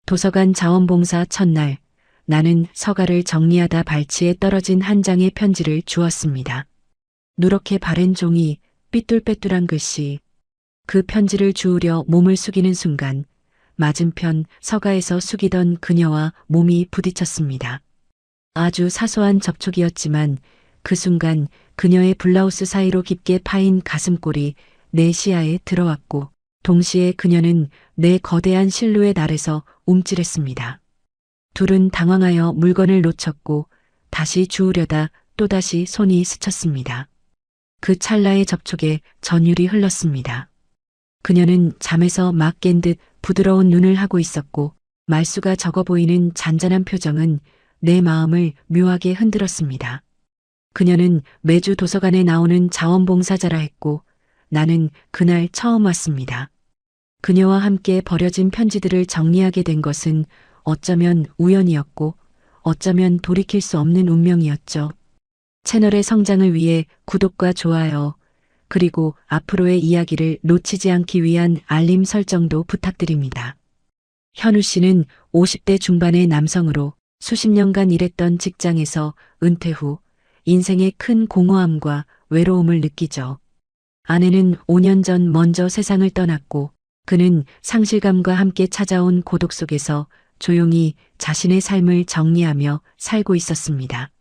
도서관 자원봉사 첫날, 나는 서가를 정리하다 발치에 떨어진 한 장의 편지를 주었습니다. 누렇게 바랜 종이, 삐뚤빼뚤한 글씨. 그 편지를 주우려 몸을 숙이는 순간, 맞은편 서가에서 숙이던 그녀와 몸이 부딪혔습니다. 아주 사소한 접촉이었지만 그 순간 그녀의 블라우스 사이로 깊게 파인 가슴골이 내 시야에 들어왔고, 동시에 그녀는 내 거대한 실루엣 아래서 움찔했습니다. 둘은 당황하여 물건을 놓쳤고 다시 주우려다 또다시 손이 스쳤습니다. 그 찰나의 접촉에 전율이 흘렀습니다. 그녀는 잠에서 막 깬 듯 부드러운 눈을 하고 있었고 말수가 적어 보이는 잔잔한 표정은 내 마음을 묘하게 흔들었습니다. 그녀는 매주 도서관에 나오는 자원봉사자라 했고 나는 그날 처음 왔습니다. 그녀와 함께 버려진 편지들을 정리하게 된 것은 어쩌면 우연이었고 어쩌면 돌이킬 수 없는 운명이었죠. 채널의 성장을 위해 구독과 좋아요, 그리고 앞으로의 이야기를 놓치지 않기 위한 알림 설정도 부탁드립니다. 현우 씨는 50대 중반의 남성으로 수십 년간 일했던 직장에서 은퇴 후 인생의 큰 공허함과 외로움을 느끼죠. 아내는 5년 전 먼저 세상을 떠났고 그는 상실감과 함께 찾아온 고독 속에서 조용히 자신의 삶을 정리하며 살고 있었습니다.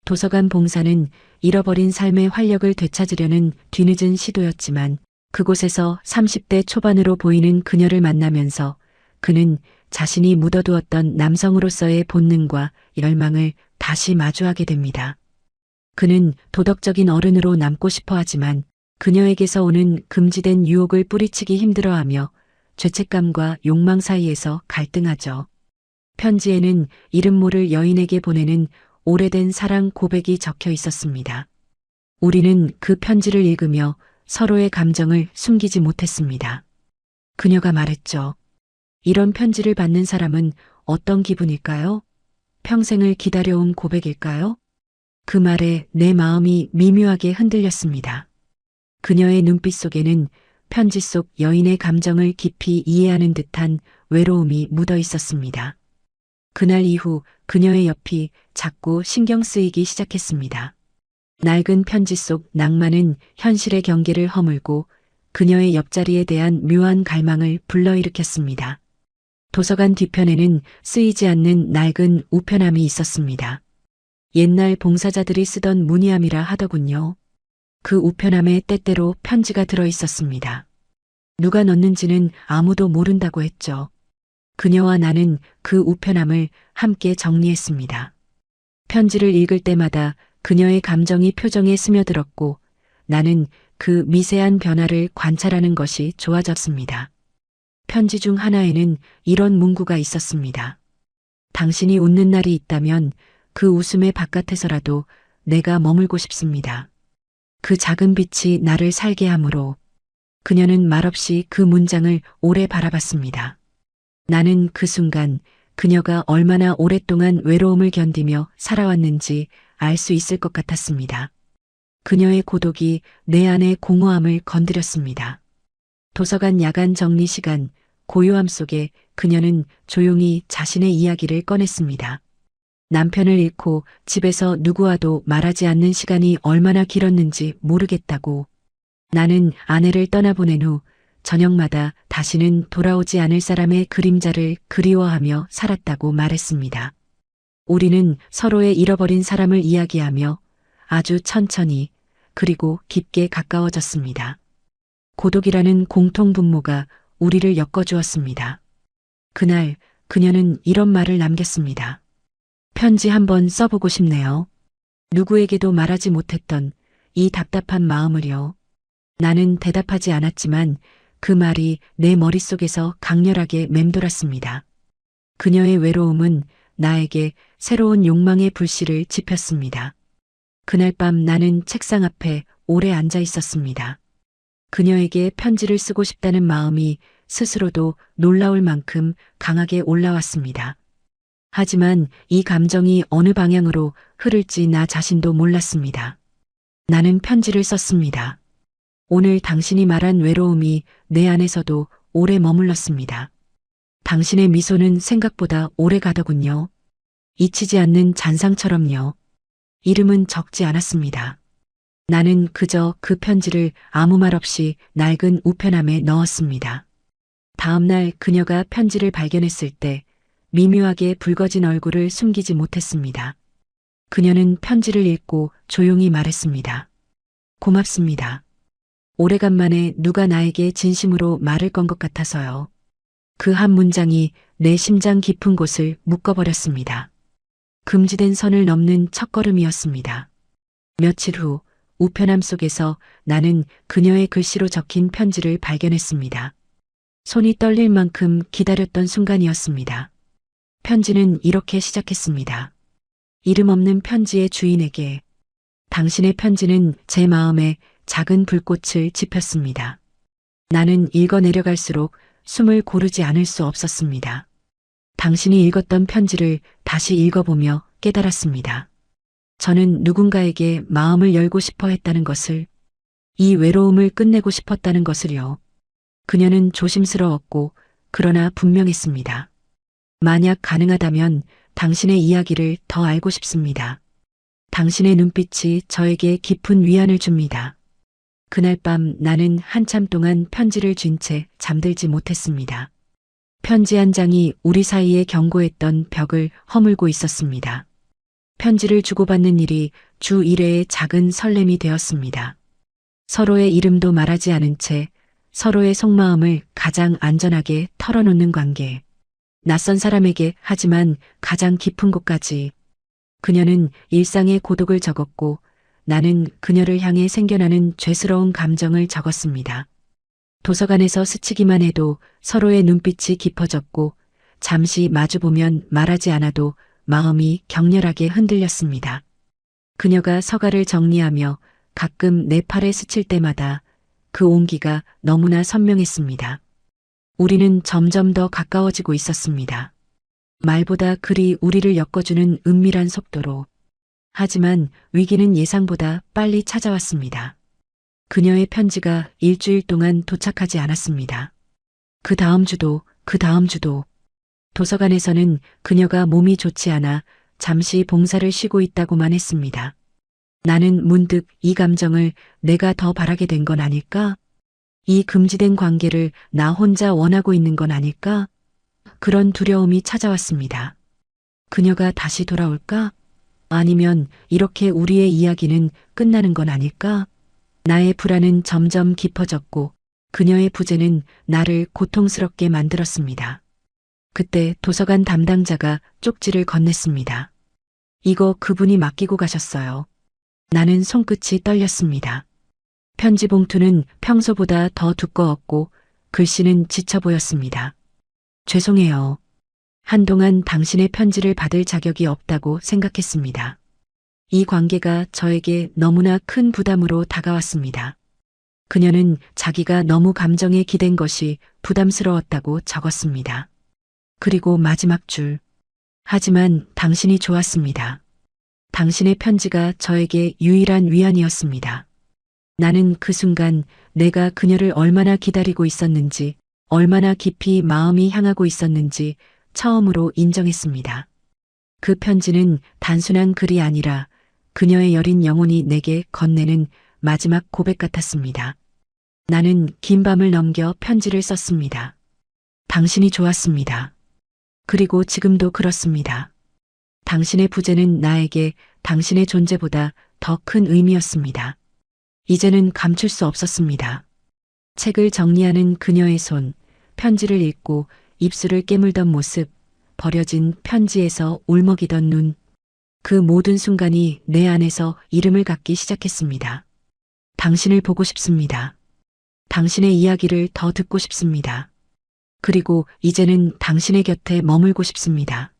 도서관 봉사는 잃어버린 삶의 활력을 되찾으려는 뒤늦은 시도였지만 그곳에서 30대 초반으로 보이는 그녀를 만나면서 그는 자신이 묻어두었던 남성으로서의 본능과 열망을 다시 마주하게 됩니다. 그는 도덕적인 어른으로 남고 싶어 하지만 그녀에게서 오는 금지된 유혹을 뿌리치기 힘들어하며 죄책감과 욕망 사이에서 갈등하죠. 편지에는 이름 모를 여인에게 보내는 오래된 사랑 고백이 적혀 있었습니다. 우리는 그 편지를 읽으며 서로의 감정을 숨기지 못했습니다. 그녀가 말했죠. 이런 편지를 받는 사람은 어떤 기분일까요? 평생을 기다려온 고백일까요? 그 말에 내 마음이 미묘하게 흔들렸습니다. 그녀의 눈빛 속에는 편지 속 여인의 감정을 깊이 이해하는 듯한 외로움이 묻어 있었습니다. 그날 이후 그녀의 옆이 자꾸 신경 쓰이기 시작했습니다. 낡은 편지 속 낭만은 현실의 경계를 허물고 그녀의 옆자리에 대한 묘한 갈망을 불러일으켰습니다. 도서관 뒤편에는 쓰이지 않는 낡은 우편함이 있었습니다. 옛날 봉사자들이 쓰던 문의함이라 하더군요. 그 우편함에 때때로 편지가 들어 있었습니다. 누가 넣는지는 아무도 모른다고 했죠. 그녀와 나는 그 우편함을 함께 정리했습니다. 편지를 읽을 때마다 그녀의 감정이 표정에 스며들었고 나는 그 미세한 변화를 관찰하는 것이 좋아졌습니다. 편지 중 하나에는 이런 문구가 있었습니다. 당신이 웃는 날이 있다면 그 웃음의 바깥에서라도 내가 머물고 싶습니다. 그 작은 빛이 나를 살게 하므로. 그녀는 말없이 그 문장을 오래 바라봤습니다. 나는 그 순간 그녀가 얼마나 오랫동안 외로움을 견디며 살아왔는지 알 수 있을 것 같았습니다. 그녀의 고독이 내 안의 공허함을 건드렸습니다. 도서관 야간 정리 시간, 고요함 속에 그녀는 조용히 자신의 이야기를 꺼냈습니다. 남편을 잃고 집에서 누구와도 말하지 않는 시간이 얼마나 길었는지 모르겠다고. 나는 아내를 떠나보낸 후 저녁마다 다시는 돌아오지 않을 사람의 그림자를 그리워하며 살았다고 말했습니다. 우리는 서로의 잃어버린 사람을 이야기하며 아주 천천히 그리고 깊게 가까워졌습니다. 고독이라는 공통 분모가 우리를 엮어주었습니다. 그날 그녀는 이런 말을 남겼습니다. 편지 한번 써보고 싶네요. 누구에게도 말하지 못했던 이 답답한 마음을요. 나는 대답하지 않았지만 그 말이 내 머릿속에서 강렬하게 맴돌았습니다. 그녀의 외로움은 나에게 새로운 욕망의 불씨를 지폈습니다. 그날 밤 나는 책상 앞에 오래 앉아 있었습니다. 그녀에게 편지를 쓰고 싶다는 마음이 스스로도 놀라울 만큼 강하게 올라왔습니다. 하지만 이 감정이 어느 방향으로 흐를지 나 자신도 몰랐습니다. 나는 편지를 썼습니다. 오늘 당신이 말한 외로움이 내 안에서도 오래 머물렀습니다. 당신의 미소는 생각보다 오래 가더군요. 잊히지 않는 잔상처럼요. 이름은 적지 않았습니다. 나는 그저 그 편지를 아무 말 없이 낡은 우편함에 넣었습니다. 다음 날 그녀가 편지를 발견했을 때 미묘하게 붉어진 얼굴을 숨기지 못했습니다. 그녀는 편지를 읽고 조용히 말했습니다. 고맙습니다. 오래간만에 누가 나에게 진심으로 말을 건 것 같아서요. 그 한 문장이 내 심장 깊은 곳을 묶어버렸습니다. 금지된 선을 넘는 첫걸음이었습니다. 며칠 후 우편함 속에서 나는 그녀의 글씨로 적힌 편지를 발견했습니다. 손이 떨릴 만큼 기다렸던 순간이었습니다. 편지는 이렇게 시작했습니다. 이름 없는 편지의 주인에게 당신의 편지는 제 마음에 작은 불꽃을 지폈습니다. 나는 읽어 내려갈수록 숨을 고르지 않을 수 없었습니다. 당신이 읽었던 편지를 다시 읽어보며 깨달았습니다. 저는 누군가에게 마음을 열고 싶어 했다는 것을, 이 외로움을 끝내고 싶었다는 것을요. 그녀는 조심스러웠고 그러나 분명했습니다. 만약 가능하다면 당신의 이야기를 더 알고 싶습니다. 당신의 눈빛이 저에게 깊은 위안을 줍니다. 그날 밤 나는 한참 동안 편지를 쥔 채 잠들지 못했습니다. 편지 한 장이 우리 사이에 경고했던 벽을 허물고 있었습니다. 편지를 주고받는 일이 주 1회의 작은 설렘이 되었습니다. 서로의 이름도 말하지 않은 채 서로의 속마음을 가장 안전하게 털어놓는 관계. 낯선 사람에게 하지만 가장 깊은 곳까지. 그녀는 일상의 고독을 적었고 나는 그녀를 향해 생겨나는 죄스러운 감정을 적었습니다. 도서관에서 스치기만 해도 서로의 눈빛이 깊어졌고 잠시 마주보면 말하지 않아도 마음이 격렬하게 흔들렸습니다. 그녀가 서가를 정리하며 가끔 내 팔에 스칠 때마다 그 온기가 너무나 선명했습니다. 우리는 점점 더 가까워지고 있었습니다. 말보다 글이 우리를 엮어주는 은밀한 속도로. 하지만 위기는 예상보다 빨리 찾아왔습니다. 그녀의 편지가 일주일 동안 도착하지 않았습니다. 그 다음 주도 도서관에서는 그녀가 몸이 좋지 않아 잠시 봉사를 쉬고 있다고만 했습니다. 나는 문득 이 감정을 내가 더 바라게 된 건 아닐까? 이 금지된 관계를 나 혼자 원하고 있는 건 아닐까? 그런 두려움이 찾아왔습니다. 그녀가 다시 돌아올까? 아니면 이렇게 우리의 이야기는 끝나는 건 아닐까? 나의 불안은 점점 깊어졌고 그녀의 부재는 나를 고통스럽게 만들었습니다. 그때 도서관 담당자가 쪽지를 건넸습니다. 이거 그분이 맡기고 가셨어요. 나는 손끝이 떨렸습니다. 편지 봉투는 평소보다 더 두꺼웠고 글씨는 지쳐 보였습니다. 죄송해요. 한동안 당신의 편지를 받을 자격이 없다고 생각했습니다. 이 관계가 저에게 너무나 큰 부담으로 다가왔습니다. 그녀는 자기가 너무 감정에 기댄 것이 부담스러웠다고 적었습니다. 그리고 마지막 줄. 하지만 당신이 좋았습니다. 당신의 편지가 저에게 유일한 위안이었습니다. 나는 그 순간 내가 그녀를 얼마나 기다리고 있었는지, 얼마나 깊이 마음이 향하고 있었는지 처음으로 인정했습니다. 그 편지는 단순한 글이 아니라 그녀의 여린 영혼이 내게 건네는 마지막 고백 같았습니다. 나는 긴 밤을 넘겨 편지를 썼습니다. 당신이 좋았습니다. 그리고 지금도 그렇습니다. 당신의 부재는 나에게 당신의 존재보다 더 큰 의미였습니다. 이제는 감출 수 없었습니다. 책을 정리하는 그녀의 손, 편지를 읽고 입술을 깨물던 모습, 버려진 편지에서 울먹이던 눈. 그 모든 순간이 내 안에서 이름을 갖기 시작했습니다. 당신을 보고 싶습니다. 당신의 이야기를 더 듣고 싶습니다. 그리고 이제는 당신의 곁에 머물고 싶습니다.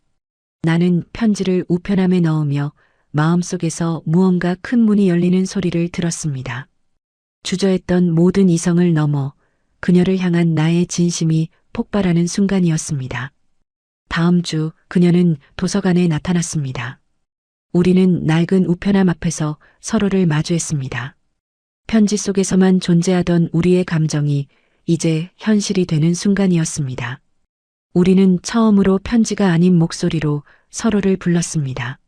나는 편지를 우편함에 넣으며 마음속에서 무언가 큰 문이 열리는 소리를 들었습니다. 주저했던 모든 이성을 넘어 그녀를 향한 나의 진심이 폭발하는 순간이었습니다. 다음 주 그녀는 도서관에 나타났습니다. 우리는 낡은 우편함 앞에서 서로를 마주했습니다. 편지 속에서만 존재하던 우리의 감정이 이제 현실이 되는 순간이었습니다. 우리는 처음으로 편지가 아닌 목소리로 서로를 불렀습니다.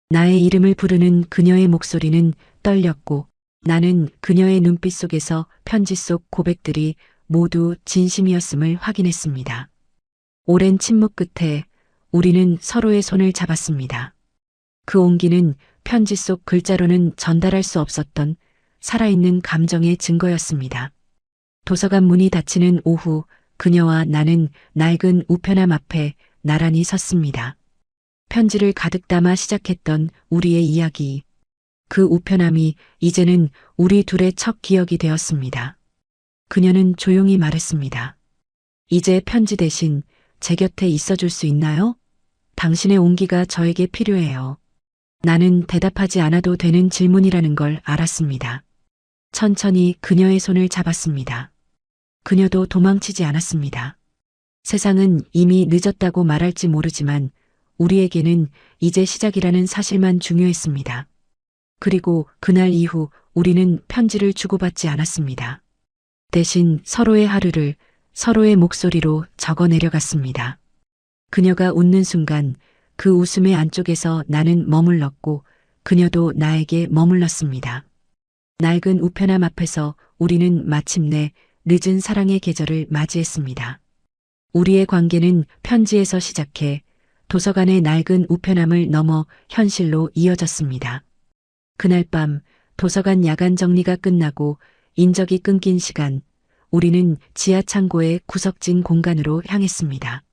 나의 이름을 부르는 그녀의 목소리는 떨렸고 나는 그녀의 눈빛 속에서 편지 속 고백들이 모두 진심이었음을 확인했습니다. 오랜 침묵 끝에 우리는 서로의 손을 잡았습니다. 그 온기는 편지 속 글자로는 전달할 수 없었던 살아있는 감정의 증거였습니다. 도서관 문이 닫히는 오후 그녀와 나는 낡은 우편함 앞에 나란히 섰습니다. 편지를 가득 담아 시작했던 우리의 이야기. 그 우편함이 이제는 우리 둘의 첫 기억이 되었습니다. 그녀는 조용히 말했습니다. 이제 편지 대신 제 곁에 있어줄 수 있나요? 당신의 온기가 저에게 필요해요. 나는 대답하지 않아도 되는 질문이라는 걸 알았습니다. 천천히 그녀의 손을 잡았습니다. 그녀도 도망치지 않았습니다. 세상은 이미 늦었다고 말할지 모르지만 우리에게는 이제 시작이라는 사실만 중요했습니다. 그리고 그날 이후 우리는 편지를 주고받지 않았습니다. 대신 서로의 하루를 서로의 목소리로 적어 내려갔습니다. 그녀가 웃는 순간 그 웃음의 안쪽에서 나는 머물렀고 그녀도 나에게 머물렀습니다. 낡은 우편함 앞에서 우리는 마침내 늦은 사랑의 계절을 맞이했습니다. 우리의 관계는 편지에서 시작해 도서관의 낡은 우편함을 넘어 현실로 이어졌습니다. 그날 밤 도서관 야간 정리가 끝나고 인적이 끊긴 시간, 우리는 지하 창고의 구석진 공간으로 향했습니다.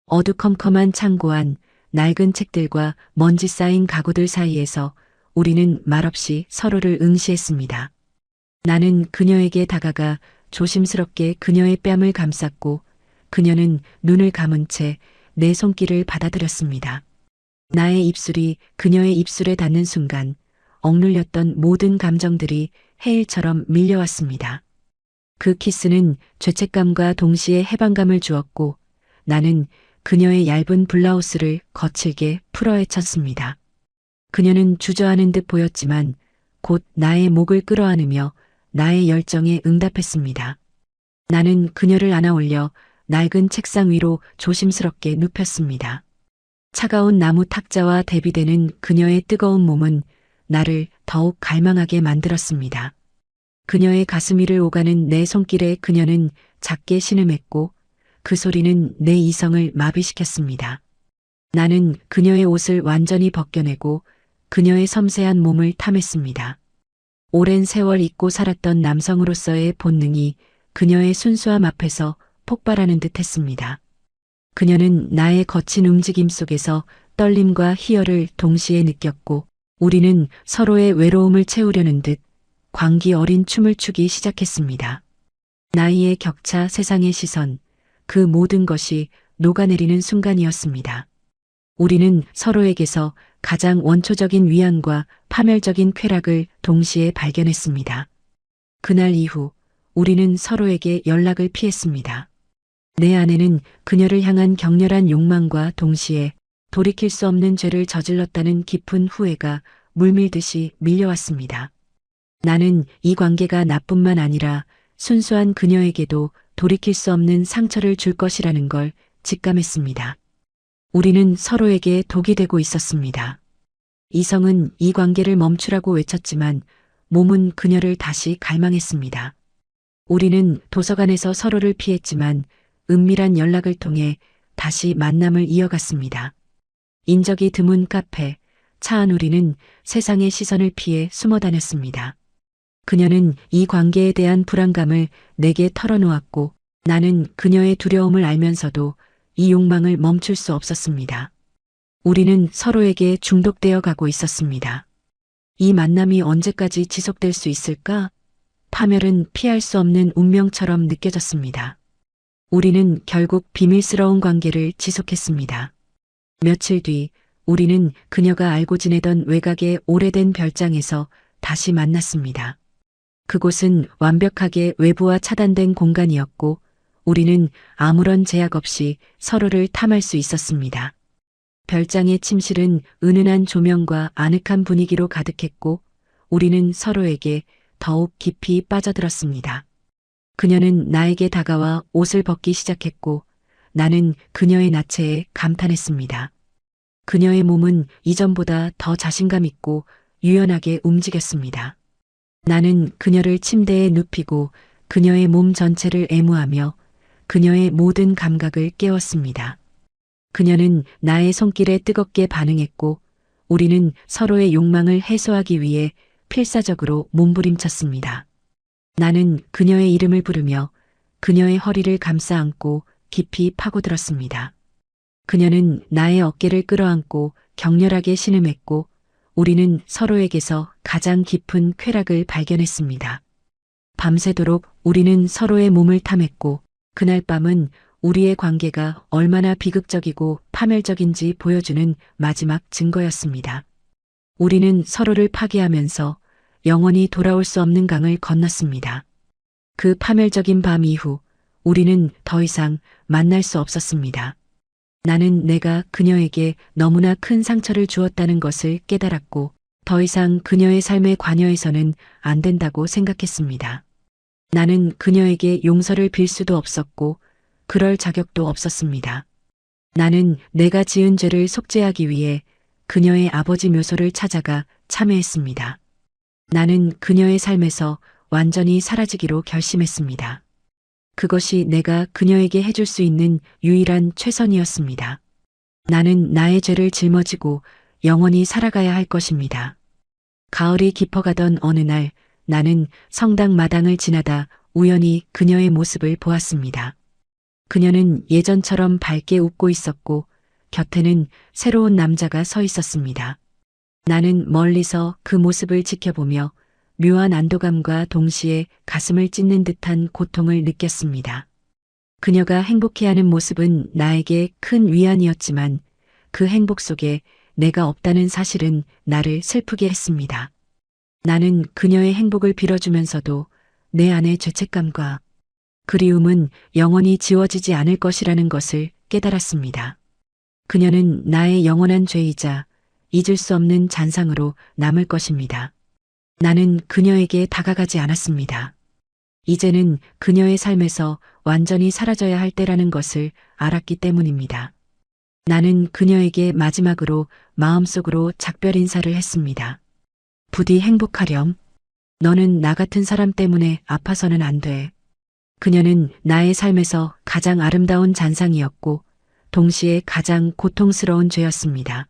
어두컴컴한 창고 안 낡은 책들과 먼지 쌓인 가구들 사이에서 우리는 말없이 서로를 응시했습니다. 나는 그녀에게 다가가 조심스럽게 그녀의 뺨을 감쌌고 그녀는 눈을 감은 채 내 손길을 받아들였습니다. 나의 입술이 그녀의 입술에 닿는 순간 억눌렸던 모든 감정들이 해일처럼 밀려왔습니다. 그 키스는 죄책감과 동시에 해방감을 주었고 나는 그녀의 얇은 블라우스를 거칠게 풀어헤쳤습니다. 그녀는 주저하는 듯 보였지만 곧 나의 목을 끌어안으며 나의 열정에 응답했습니다. 나는 그녀를 안아올려 낡은 책상 위로 조심스럽게 눕혔습니다. 차가운 나무 탁자와 대비되는 그녀의 뜨거운 몸은 나를 더욱 갈망하게 만들었습니다. 그녀의 가슴 위를 오가는 내 손길에 그녀는 작게 신음했고 그 소리는 내 이성을 마비시켰습니다. 나는 그녀의 옷을 완전히 벗겨내고 그녀의 섬세한 몸을 탐했습니다. 오랜 세월 잊고 살았던 남성으로서의 본능이 그녀의 순수함 앞에서 폭발하는 듯 했습니다. 그녀는 나의 거친 움직임 속에서 떨림과 희열을 동시에 느꼈고 우리는 서로의 외로움을 채우려는 듯 광기 어린 춤을 추기 시작했습니다. 나이의 격차, 세상의 시선, 그 모든 것이 녹아내리는 순간이었습니다. 우리는 서로에게서 가장 원초적인 위안과 파멸적인 쾌락을 동시에 발견했습니다. 그날 이후 우리는 서로에게 연락을 피했습니다. 내 안에는 그녀를 향한 격렬한 욕망과 동시에 돌이킬 수 없는 죄를 저질렀다는 깊은 후회가 물밀듯이 밀려왔습니다. 나는 이 관계가 나뿐만 아니라 순수한 그녀에게도 돌이킬 수 없는 상처를 줄 것이라는 걸 직감했습니다. 우리는 서로에게 독이 되고 있었습니다. 이성은 이 관계를 멈추라고 외쳤지만 몸은 그녀를 다시 갈망했습니다. 우리는 도서관에서 서로를 피했지만 은밀한 연락을 통해 다시 만남을 이어갔습니다. 인적이 드문 카페, 차 안 우리는 세상의 시선을 피해 숨어 다녔습니다. 그녀는 이 관계에 대한 불안감을 내게 털어놓았고 나는 그녀의 두려움을 알면서도 이 욕망을 멈출 수 없었습니다. 우리는 서로에게 중독되어 가고 있었습니다. 이 만남이 언제까지 지속될 수 있을까? 파멸은 피할 수 없는 운명처럼 느껴졌습니다. 우리는 결국 비밀스러운 관계를 지속했습니다. 며칠 뒤 우리는 그녀가 알고 지내던 외곽의 오래된 별장에서 다시 만났습니다. 그곳은 완벽하게 외부와 차단된 공간이었고 우리는 아무런 제약 없이 서로를 탐할 수 있었습니다. 별장의 침실은 은은한 조명과 아늑한 분위기로 가득했고 우리는 서로에게 더욱 깊이 빠져들었습니다. 그녀는 나에게 다가와 옷을 벗기 시작했고 나는 그녀의 나체에 감탄했습니다. 그녀의 몸은 이전보다 더 자신감 있고 유연하게 움직였습니다. 나는 그녀를 침대에 눕히고 그녀의 몸 전체를 애무하며 그녀의 모든 감각을 깨웠습니다. 그녀는 나의 손길에 뜨겁게 반응했고 우리는 서로의 욕망을 해소하기 위해 필사적으로 몸부림쳤습니다. 나는 그녀의 이름을 부르며 그녀의 허리를 감싸 안고 깊이 파고들었습니다. 그녀는 나의 어깨를 끌어안고 격렬하게 신음했고 우리는 서로에게서 가장 깊은 쾌락을 발견했습니다. 밤새도록 우리는 서로의 몸을 탐했고 그날 밤은 우리의 관계가 얼마나 비극적이고 파멸적인지 보여주는 마지막 증거였습니다. 우리는 서로를 파괴하면서 영원히 돌아올 수 없는 강을 건넜습니다. 그 파멸적인 밤 이후 우리는 더 이상 만날 수 없었습니다. 나는 내가 그녀에게 너무나 큰 상처를 주었다는 것을 깨달았고 더 이상 그녀의 삶에 관여해서는 안 된다고 생각했습니다. 나는 그녀에게 용서를 빌 수도 없었고 그럴 자격도 없었습니다. 나는 내가 지은 죄를 속죄하기 위해 그녀의 아버지 묘소를 찾아가 참회했습니다. 나는 그녀의 삶에서 완전히 사라지기로 결심했습니다. 그것이 내가 그녀에게 해줄 수 있는 유일한 최선이었습니다. 나는 나의 죄를 짊어지고 영원히 살아가야 할 것입니다. 가을이 깊어가던 어느 날 나는 성당 마당을 지나다 우연히 그녀의 모습을 보았습니다. 그녀는 예전처럼 밝게 웃고 있었고 곁에는 새로운 남자가 서 있었습니다. 나는 멀리서 그 모습을 지켜보며 묘한 안도감과 동시에 가슴을 찢는 듯한 고통을 느꼈습니다. 그녀가 행복해하는 모습은 나에게 큰 위안이었지만 그 행복 속에 내가 없다는 사실은 나를 슬프게 했습니다. 나는 그녀의 행복을 빌어주면서도 내 안의 죄책감과 그리움은 영원히 지워지지 않을 것이라는 것을 깨달았습니다. 그녀는 나의 영원한 죄이자 잊을 수 없는 잔상으로 남을 것입니다. 나는 그녀에게 다가가지 않았습니다. 이제는 그녀의 삶에서 완전히 사라져야 할 때라는 것을 알았기 때문입니다. 나는 그녀에게 마지막으로 마음속으로 작별 인사를 했습니다. 부디 행복하렴. 너는 나 같은 사람 때문에 아파서는 안 돼. 그녀는 나의 삶에서 가장 아름다운 잔상이었고 동시에 가장 고통스러운 죄였습니다.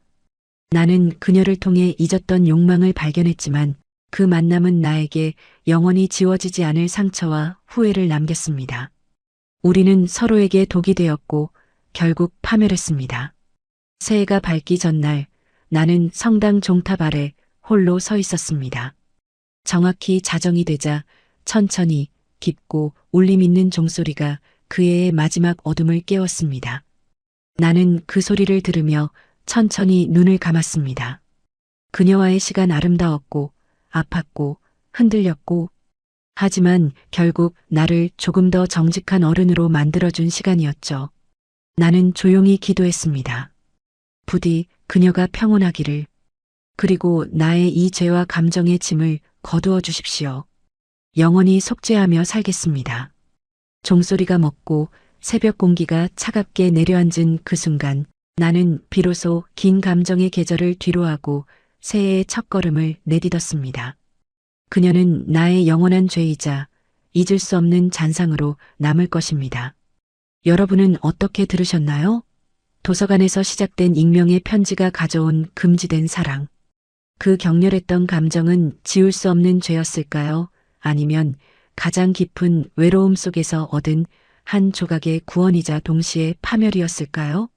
나는 그녀를 통해 잊었던 욕망을 발견했지만 그 만남은 나에게 영원히 지워지지 않을 상처와 후회를 남겼습니다. 우리는 서로에게 독이 되었고 결국 파멸했습니다. 새해가 밝기 전날 나는 성당 종탑 아래 홀로 서 있었습니다. 정확히 자정이 되자 천천히 깊고 울림 있는 종소리가 그해의 마지막 어둠을 깨웠습니다. 나는 그 소리를 들으며 천천히 눈을 감았습니다. 그녀와의 시간 아름다웠고 아팠고 흔들렸고 하지만 결국 나를 조금 더 정직한 어른으로 만들어준 시간이었죠. 나는 조용히 기도했습니다. 부디 그녀가 평온하기를. 그리고 나의 이 죄와 감정의 짐을 거두어 주십시오. 영원히 속죄하며 살겠습니다. 종소리가 멎고 새벽 공기가 차갑게 내려앉은 그 순간 나는 비로소 긴 감정의 계절을 뒤로하고 새해의 첫걸음을 내딛었습니다. 그녀는 나의 영원한 죄이자 잊을 수 없는 잔상으로 남을 것입니다. 여러분은 어떻게 들으셨나요? 도서관에서 시작된 익명의 편지가 가져온 금지된 사랑. 그 격렬했던 감정은 지울 수 없는 죄였을까요? 아니면 가장 깊은 외로움 속에서 얻은 한 조각의 구원이자 동시에 파멸이었을까요?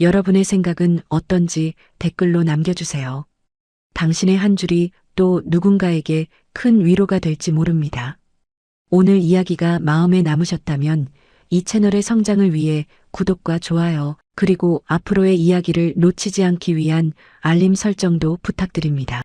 여러분의 생각은 어떤지 댓글로 남겨주세요. 당신의 한 줄이 또 누군가에게 큰 위로가 될지 모릅니다. 오늘 이야기가 마음에 남으셨다면 이 채널의 성장을 위해 구독과 좋아요, 그리고 앞으로의 이야기를 놓치지 않기 위한 알림 설정도 부탁드립니다.